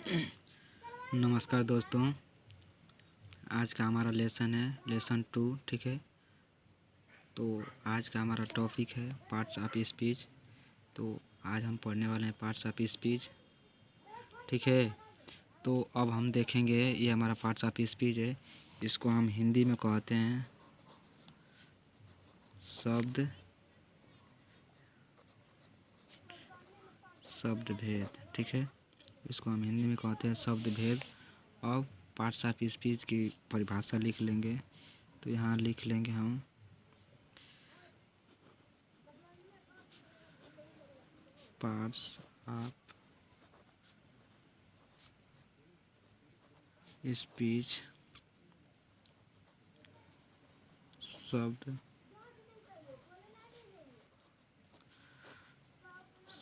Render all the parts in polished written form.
नमस्कार दोस्तों, आज का हमारा लेसन है लेसन 2। ठीक है, तो आज का हमारा टॉपिक है पार्ट्स ऑफ स्पीच। तो आज हम पढ़ने वाले हैं पार्ट्स ऑफ स्पीच। ठीक है, तो अब हम देखेंगे, ये हमारा पार्ट्स ऑफ स्पीच है। इसको हम हिंदी में कहते हैं शब्द भेद। ठीक है, इसको हम हिंदी में कहते हैं शब्द भेद। अब पार्ट्स ऑफ स्पीच की परिभाषा लिख लेंगे। तो यहाँ लिख लेंगे हम पार्ट्स ऑफ स्पीच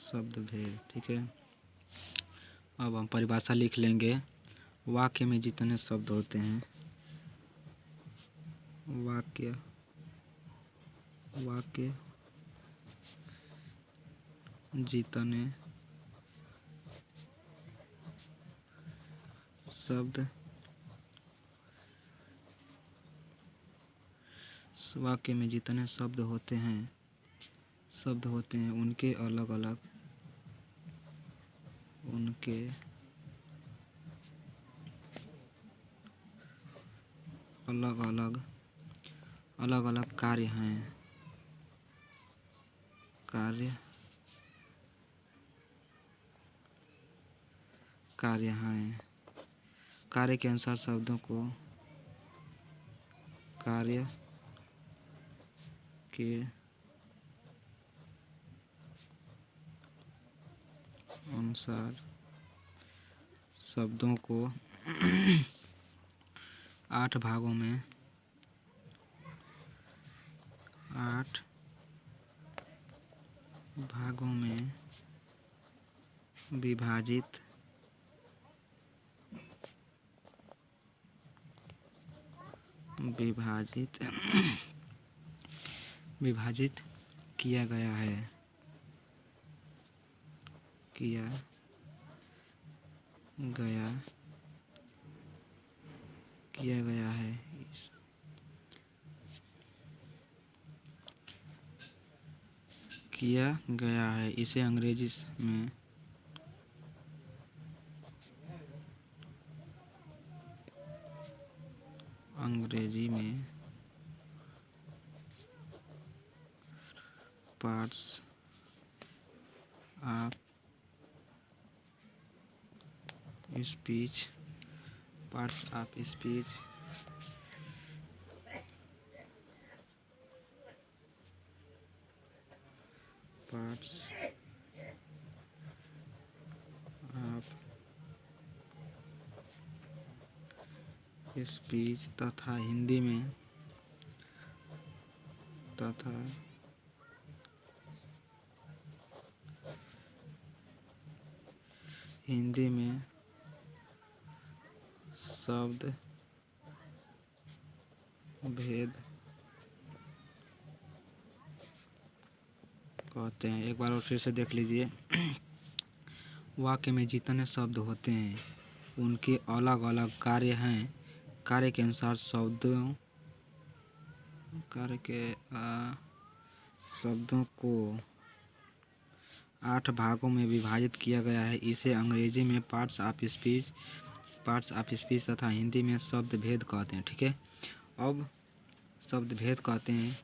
शब्द भेद। ठीक है, अब हम परिभाषा लिख लेंगे। वाक्य में जितने शब्द होते हैं, वाक्य जितने शब्द वाक्य में जितने शब्द होते हैं उनके अलग अलग कार्य हैं। कार्य के अनुसार शब्दों को कार्य के अनुसार शब्दों को 8 भागों में विभाजित किया गया है। इसे अंग्रेजी में पार्ट्स ऑफ स्पीच तथा हिंदी में शब्द भेद कहते हैं। एक बार और फिर से देख लीजिए। वाक्य में जितने शब्द होते हैं उनके अलग अलग कार्य हैं। कार्य के अनुसार शब्दों को 8 भागों में विभाजित किया गया है। इसे अंग्रेजी में पार्ट्स ऑफ स्पीच तथा हिंदी में शब्द भेद कहते हैं। ठीक है, अब शब्द भेद कहते हैं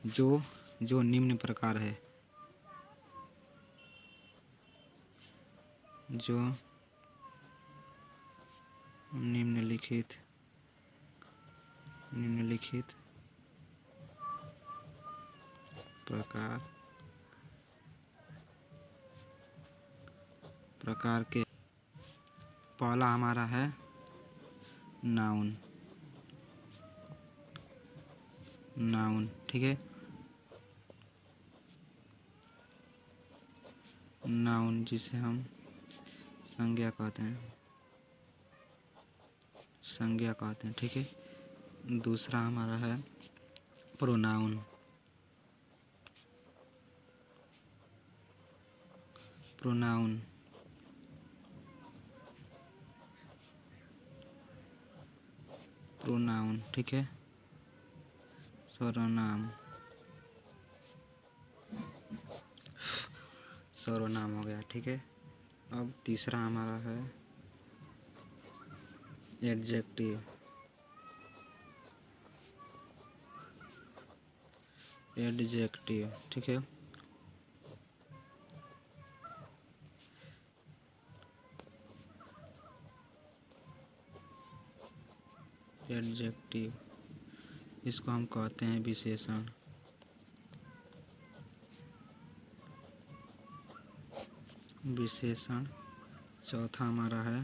जो निम्न प्रकार है। जो निम्नलिखित प्रकार के। पहला हमारा है नाउन। ठीक है, नाउन जिसे हम संज्ञा कहते हैं। ठीक है, दूसरा हमारा है प्रोनाउन। प्रोनाउन, ठीक है, सर्वनाम, सर्वनाम हो गया, ठीक है। अब तीसरा हमारा है एडजेक्टिव, एडजेक्टिव, ठीक है। एडजेक्टिव, इसको हम कहते हैं विशेषण, विशेषण। चौथा हमारा है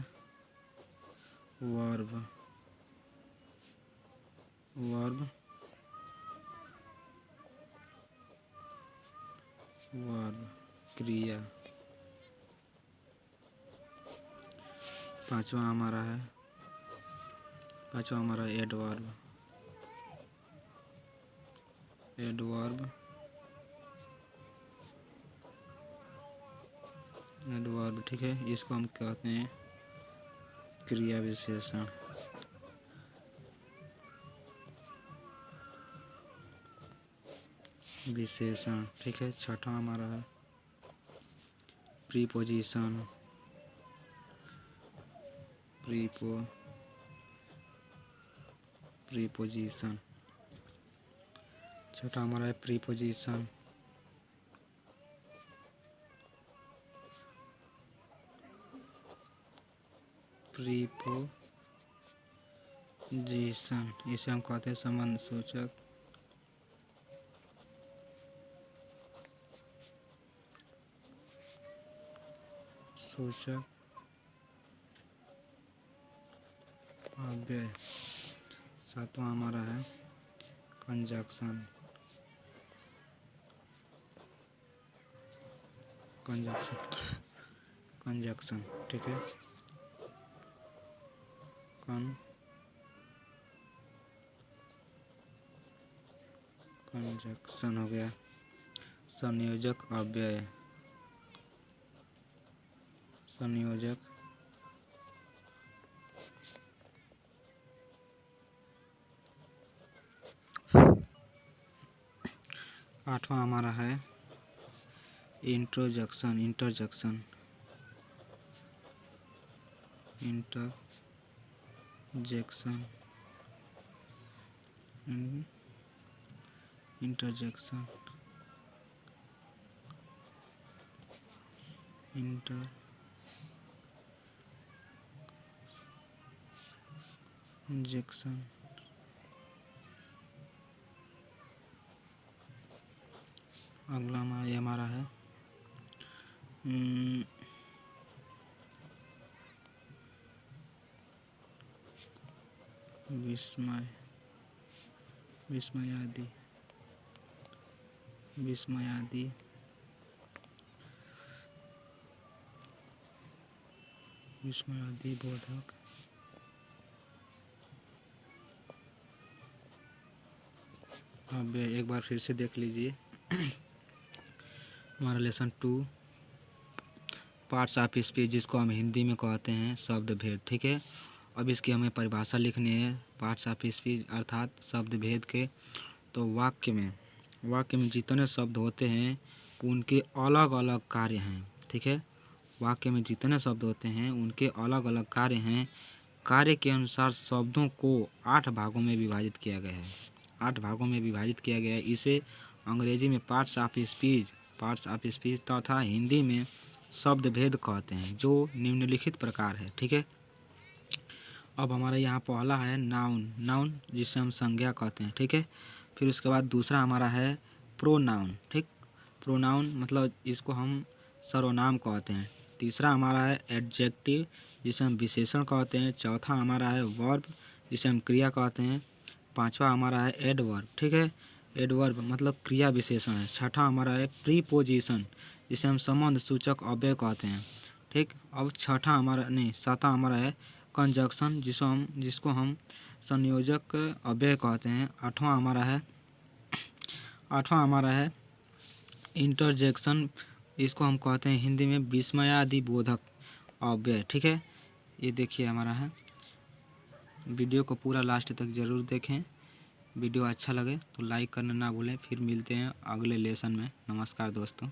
वर्ब, वर्ब, वर्ब, क्रिया। पांचवा हमारा एडवर्ब, एडवर्ब, एडवर्ब, ठीक है। इसको हम कहते हैं क्रिया विशेषण, विशेषण, ठीक है। छठा हमारा है प्रीपोजिशन, प्रीपोजिशन, छठा हमारा है प्रीपोजिशन, प्रीपोजिशन, इसे हम कहते हैं संबंध सूचक, सूचक अव्यय। सातवां हमारा है कंजक्शन, कंजक्शन, कंजक्शन, ठीक है। कंजक्शन हो गया। संयोजक अव्यय, संयोजक आठवां हमारा है इंट्रोजक्शन, इंटरजक्शन, इंटरजेक्शन, इंटरजेक्शन, इंटरजेक्शन। अगला हमारा है विस्मय, विस्मयादि, विस्मयादि, विस्मयादि बोधक। अब एक बार फिर से देख लीजिए हमारा लेसन 2 पार्ट्स ऑफ स्पीच, जिसको हम हिंदी में कहते हैं शब्द भेद, ठीक है। अब इसकी हमें परिभाषा लिखनी है पार्ट्स ऑफ स्पीच अर्थात शब्द भेद के। तो वाक्य में जितने शब्द होते हैं उनके अलग अलग कार्य हैं, ठीक है। वाक्य में जितने शब्द होते हैं उनके अलग अलग कार्य हैं। कार्य के अनुसार शब्दों को 8 भागों में विभाजित किया गया है, 8 भागों में विभाजित किया गया है। इसे अंग्रेजी में पार्ट्स ऑफ स्पीच तथा हिंदी में शब्द भेद कहते हैं, जो निम्नलिखित प्रकार है, ठीक है। अब हमारा यहाँ पहला है नाउन, जिसे हम संज्ञा कहते हैं, ठीक है। फिर उसके बाद दूसरा हमारा है प्रोनाउन, ठीक। प्रोनाउन मतलब इसको हम सर्वनाम कहते हैं। तीसरा हमारा है एडजेक्टिव, जिसे हम विशेषण कहते हैं। चौथा हमारा है वर्ब, जिसे हम क्रिया कहते हैं। पांचवा हमारा है एडवर्ब, ठीक है। एडवर्ब मतलब क्रिया विशेषण है। छठा हमारा है प्रीपोजिशन, जिसे हम संबंध सूचक अव्यय कहते हैं, ठीक। अब सातवां हमारा है कंजक्शन, जिसको हम संयोजक अव्यय कहते हैं। आठवां हमारा है इंटरजेक्शन, इसको हम कहते हैं हिंदी में विस्मयादि बोधक अव्यय, ठीक है। ये देखिए हमारा है वीडियो को पूरा लास्ट तक ज़रूर देखें। वीडियो अच्छा लगे तो लाइक करना ना भूलें। फिर मिलते हैं अगले लेसन में। नमस्कार दोस्तों।